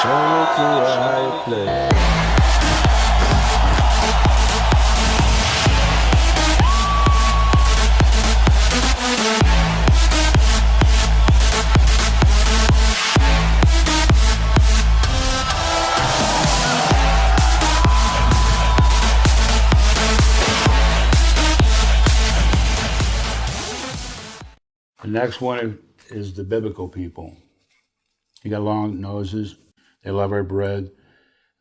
Show to a higher place. The next one is the biblical people. They got long noses. They love our bread.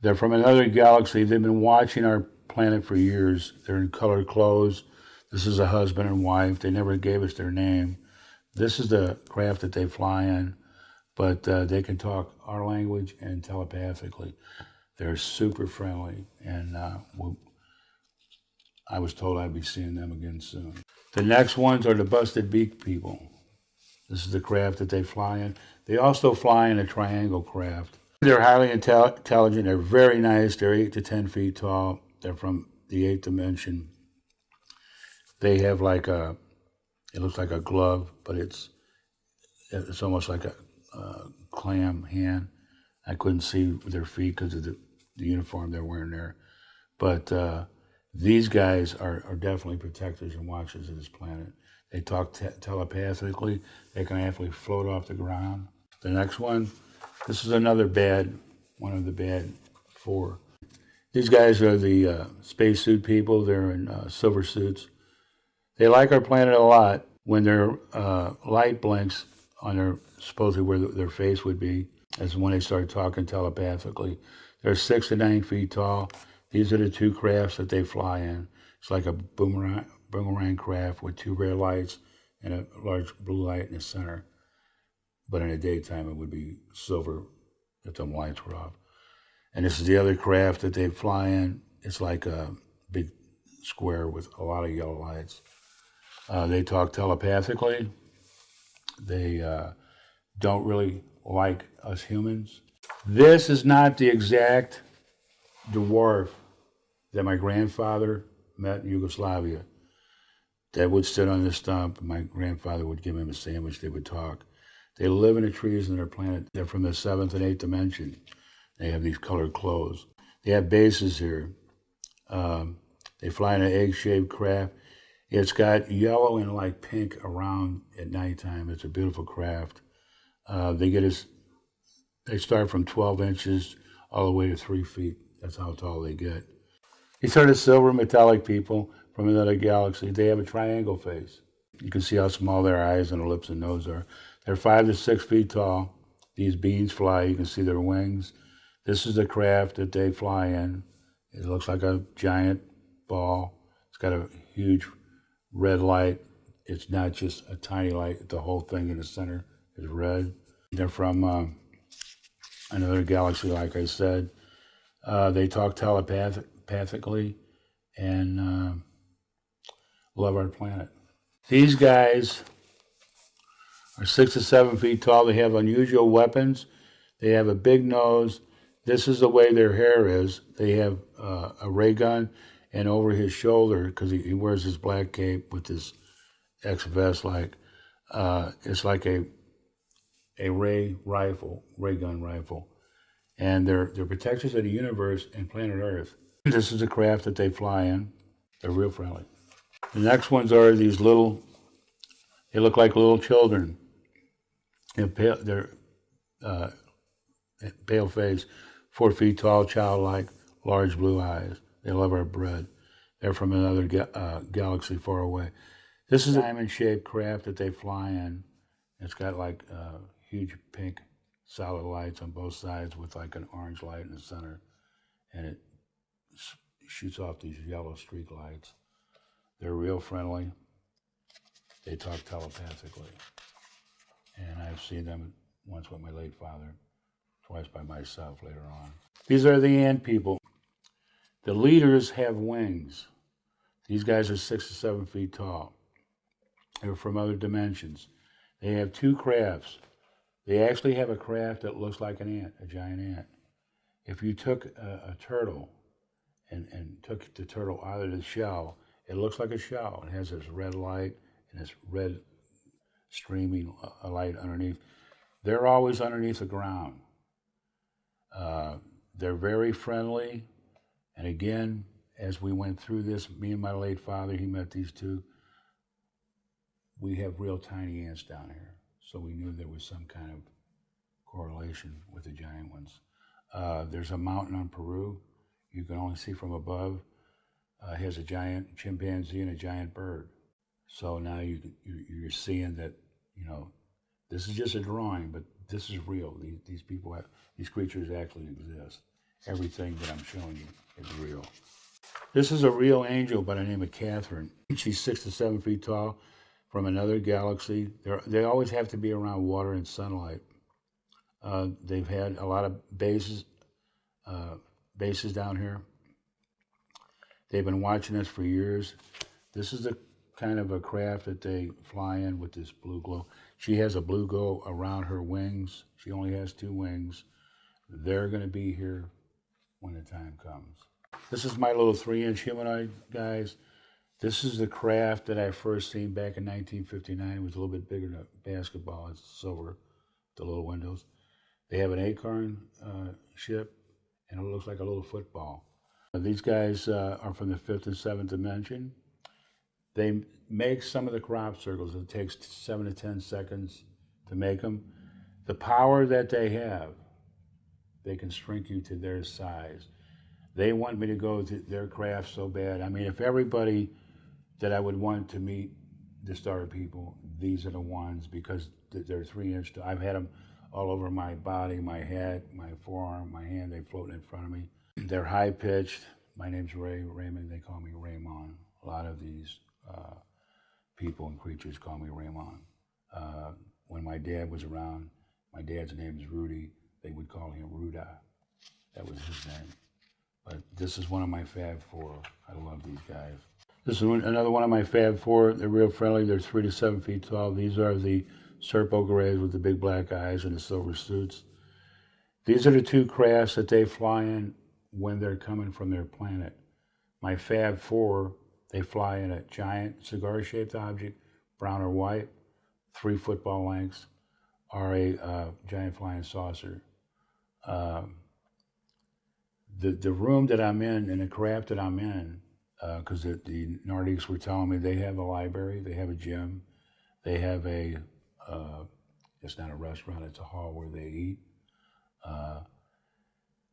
They're from another galaxy. They've been watching our planet for years. They're in colored clothes. This is a husband and wife. They never gave us their name. This is the craft that they fly in, but they can talk our language and telepathically. They're super friendly, and I was told I'd be seeing them again soon. The next ones are the busted beak people. This is the craft that they fly in. They also fly in a triangle craft. They're highly intelligent. They're very nice. They're 8 to 10 feet tall. They're from the 8th dimension. They have like it looks like a glove, but it's almost like a clam hand. I couldn't see their feet because of the uniform they're wearing there. But these guys are definitely protectors and watchers of this planet. They talk telepathically. They can actually float off the ground. The next one, this is another one of the bad 4. These guys are the spacesuit people. They're in silver suits. They like our planet a lot. When their light blinks on supposedly where their face would be, that's when they start talking telepathically. They're 6 to 9 feet tall. These are the 2 crafts that they fly in. It's like a boomerang craft with 2 red lights and a large blue light in the center. But in the daytime, it would be silver if the lights were off. And this is the other craft that they fly in. It's like a big square with a lot of yellow lights. They talk telepathically. They don't really like us humans. This is not the exact dwarf that my grandfather met in Yugoslavia. That would sit on the stump, and my grandfather would give him a sandwich. They would talk. They live in the trees on their planet. They're from the 7th and 8th dimension. They have these colored clothes. They have bases here. They fly in an egg-shaped craft. It's got yellow and like pink around at nighttime. It's a beautiful craft. They start from 12 inches all the way to 3 feet. That's how tall they get. These are the silver metallic people from another galaxy. They have a triangle face. You can see how small their eyes and their lips and nose are. They're 5 to 6 feet tall. These beings fly. You can see their wings. This is the craft that they fly in. It looks like a giant ball. It's got a huge red light. It's not just a tiny light. The whole thing in the center is red. They're from another galaxy, like I said. They talk telepathically and love our planet. These guys are 6 to 7 feet tall. They have unusual weapons. They have a big nose. This is the way their hair is. They have a ray gun, and over his shoulder, because he wears his black cape with this X-vest, it's like a ray gun rifle. And they're protectors of the universe and planet Earth. This is the craft that they fly in. They're real friendly. The next ones are these they look like little children. They're pale face, 4 feet tall, childlike, large blue eyes. They love our bread. They're from another galaxy far away. This is a diamond-shaped craft that they fly in. It's got like huge pink solid lights on both sides with like an orange light in the center. And it shoots off these yellow streak lights. They're real friendly. They talk telepathically. And I've seen them once with my late father, twice by myself later on. These are the ant people. The leaders have wings. These guys are 6 to 7 feet tall. They're from other dimensions. They have 2 crafts. They actually have a craft that looks like an ant, a giant ant. If you took a turtle and took the turtle out of the shell, it looks like a shell. It has this red light and this red streaming light underneath. They're always underneath the ground. They're very friendly. And again, as we went through this, me and my late father, he met these two. We have real tiny ants down here. So we knew there was some kind of correlation with the giant ones. There's a mountain on Peru you can only see from above. It has a giant chimpanzee and a giant bird. So now you're seeing that, you know, this is just a drawing, but this is real. These creatures actually exist. Everything that I'm showing you is real. This is a real angel by the name of Catherine. She's 6 to 7 feet tall, from another galaxy. They always have to be around water and sunlight. They've had a lot of bases down here. They've been watching us for years. This is the kind of a craft that they fly in with this blue glow. She has a blue glow around her wings. She only has 2 wings. They're going to be here when the time comes. This is my little 3-inch humanoid, guys. This is the craft that I first seen back in 1959. It was a little bit bigger than a basketball. It's silver, the little windows. They have an acorn ship, and it looks like a little football. These guys are from the 5th and 7th dimension. They make some of the crop circles. It takes 7 to 10 seconds to make them. The power that they have, they can shrink you to their size. They want me to go to their craft so bad. I mean, if everybody that I would want to meet the star people, these are the ones, because they're 3-inch. I've had them all over my body, my head, my forearm, my hand. They float in front of me. They're high-pitched. My name's Raymond. They call me Raymond. A lot of these people and creatures call me Raymond. When my dad was around, my dad's name is Rudy. They would call him Ruda. That was his name. But this is one of my Fab Four. I love these guys. This is another one of my Fab Four. They're real friendly. They're 3 to 7 feet tall. These are the Serpo Greys with the big black eyes and the silver suits. These are the 2 crafts that they fly in when they're coming from their planet. My Fab Four, they fly in a giant cigar-shaped object, brown or white, 3 football lengths, or a giant flying saucer. The room that I'm in and the craft that I'm in, because the Nordics were telling me they have a library, they have a gym, they have it's not a restaurant, it's a hall where they eat.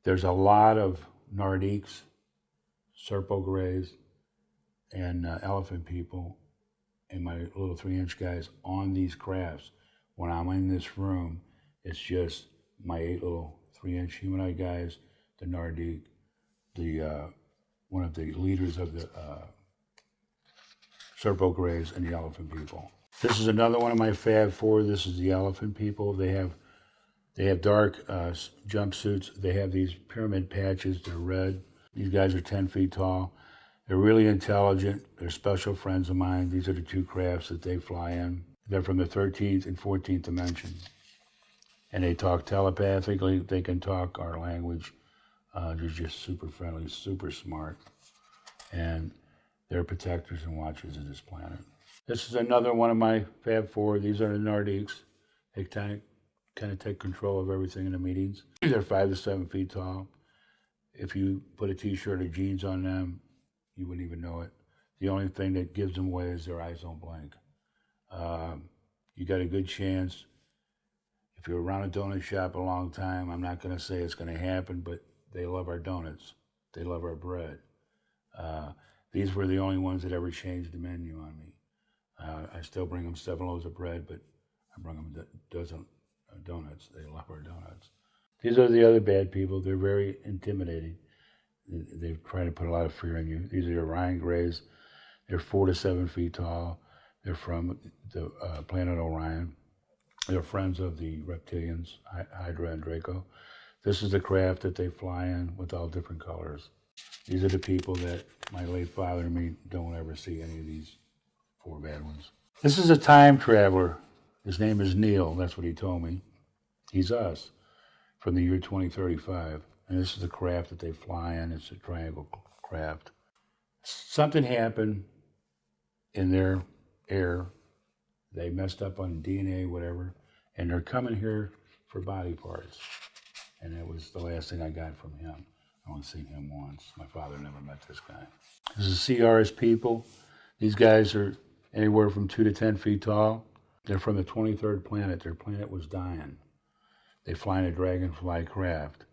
There's a lot of Nordiques, Serpo Greys, and elephant people, and my little 3-inch guys on these crafts. When I'm in this room, it's just my 8 little 3-inch humanoid guys, the Nordique, one of the leaders of the Serpo Greys, and the elephant people. This is another one of my Fab Four. This is the elephant people. They have dark jumpsuits. They have these pyramid patches. They're red. These guys are 10 feet tall. They're really intelligent. They're special friends of mine. These are the 2 crafts that they fly in. They're from the 13th and 14th dimension. And they talk telepathically. They can talk our language. They're just super friendly, super smart. And they're protectors and watchers of this planet. This is another one of my Fab Four. These are the Nordiques. They kind of take control of everything in the meetings. They're 5 to 7 feet tall. If you put a t-shirt or jeans on them, you wouldn't even know it. The only thing that gives them away is their eyes don't blink. You got a good chance. If you're around a donut shop a long time, I'm not going to say it's going to happen, but they love our donuts. They love our bread. These were the only ones that ever changed the menu on me. I still bring them 7 loaves of bread, but I bring them a dozen donuts. They love our donuts. These are the other bad people. They're very intimidating. They try to put a lot of fear in you. These are the Orion Greys. They're 4 to 7 feet tall. They're from the planet Orion. They're friends of the reptilians, Hydra and Draco. This is the craft that they fly in with all different colors. These are the people that my late father and me don't ever see any of these 4 bad ones. This is a time traveler. His name is Neil. That's what he told me. He's us from the year 2035. And this is the craft that they fly in. It's a triangle craft. Something happened in their air. They messed up on DNA, whatever, and they're coming here for body parts. and it was the last thing I got from him. I only seen him once. My father never met this guy. This is CR's people. These guys are anywhere from 2 to 10 feet tall. They're from the 23rd planet. Their planet was dying. They fly in a dragonfly craft.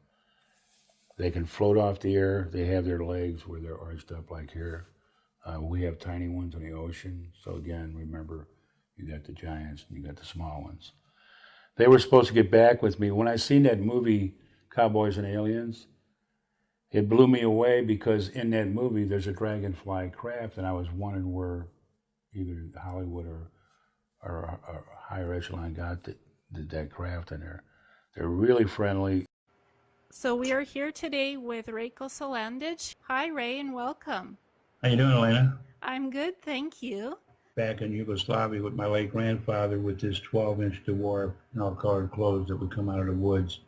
They can float off the air. They have their legs where they're arched up like here. We have tiny ones in the ocean. So again, remember, you got the giants and you got the small ones. They were supposed to get back with me. When I seen that movie, Cowboys and Aliens, it blew me away because in that movie, there's a dragonfly craft, and I was wondering where either Hollywood or higher echelon got that craft in there. They're really friendly. So we are here today with Reiko Solandich. Hi, Ray, and welcome. How you doing, Elena? I'm good, thank you. Back in Yugoslavia with my late grandfather with this 12-inch dwarf in all colored clothes that would come out of the woods.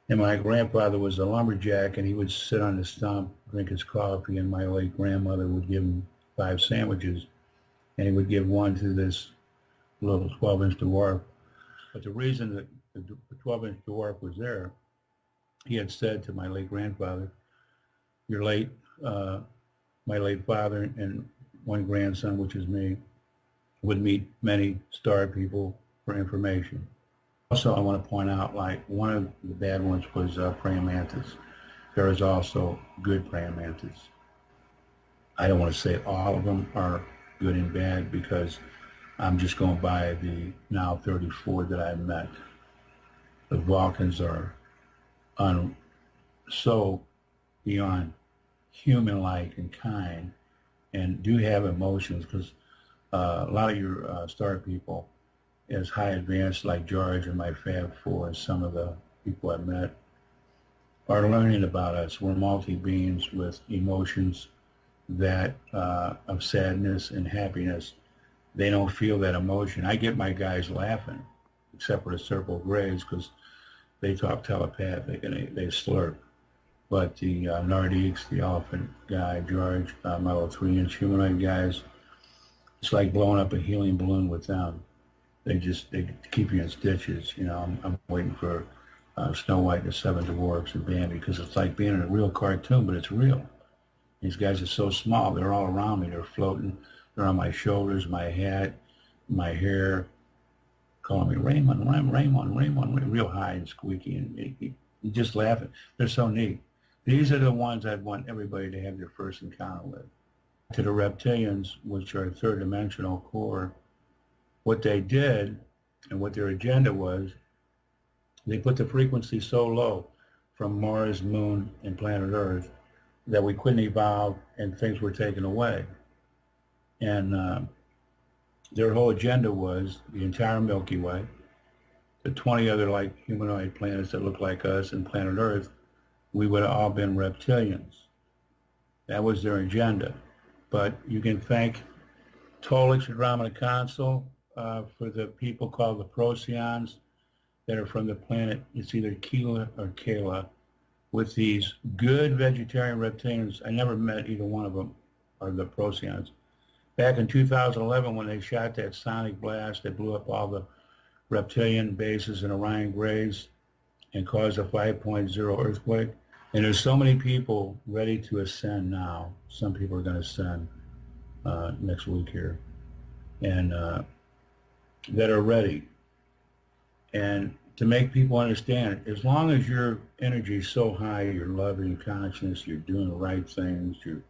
And my grandfather was a lumberjack, and he would sit on the stump, drink his coffee, and my late grandmother would give him 5 sandwiches, and he would give one to this little 12-inch dwarf. But the reason that the 12-inch dwarf was there, he had said to my late grandfather, "Your late, my late father and one grandson, which is me, would meet many star people for information." Also, I want to point out, like, one of the bad ones was praying mantis. There is also good praying mantis. I don't want to say all of them are good and bad because I'm just going by the now 34 that I met. The Vulcans are so beyond human-like and kind, and do have emotions, because a lot of your star people, as high advanced like George and my Fab Four and some of the people I met, are learning about us. We're multi-beings with emotions that of sadness and happiness. They don't feel that emotion. I get my guys laughing, except for the Circle Grays, because they talk telepathic and they slurp. But the Nardiques, the elephant guy, George, my little 3-inch humanoid guys, it's like blowing up a helium balloon with them. They keep you in stitches. You know, I'm waiting for Snow White and the Seven Dwarfs and Bambi, because it's like being in a real cartoon, but it's real. These guys are so small. They're all around me. They're floating. They're on my shoulders, my hat, my hair, calling me Raymond, real high and squeaky, and just laughing. They're so neat. These are the ones I'd want everybody to have their first encounter with. To the reptilians, which are third-dimensional core, what they did and what their agenda was, they put the frequency so low from Mars, Moon, and planet Earth that we couldn't evolve and things were taken away. And their whole agenda was the entire Milky Way, the 20 other like humanoid planets that look like us, and planet Earth, we would have all been reptilians. That was their agenda. But you can thank Tolich Andromeda Council for the people called the Procyon that are from the planet, it's either Keela or Kayla, with these good vegetarian reptilians. I never met either one of them, or the Procyon. Back in 2011, when they shot that sonic blast that blew up all the reptilian bases in Orion Grays and caused a 5.0 earthquake, and there's so many people ready to ascend now. Some people are going to ascend next week here, and that are ready. And to make people understand, as long as your energy is so high, you're loving conscious, you're doing the right things, you're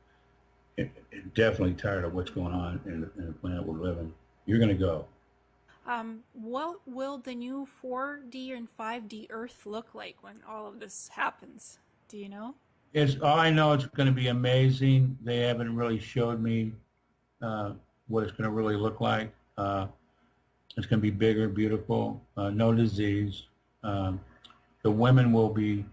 definitely tired of what's going on in the planet we're living, you're going to go. What will the new 4D and 5D Earth look like when all of this happens? Do you know? All I know, it's going to be amazing. They haven't really showed me what it's going to really look like. It's going to be bigger, beautiful, no disease. The women will be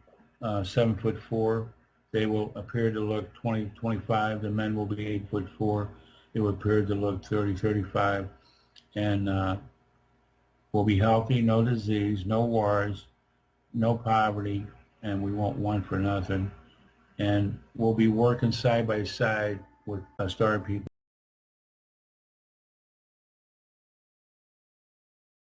7'4". They will appear to look 20, 25. The men will be 8'4". They will appear to look 30, 35. And we'll be healthy, no disease, no wars, no poverty, and we won't want for nothing. And we'll be working side by side with star people.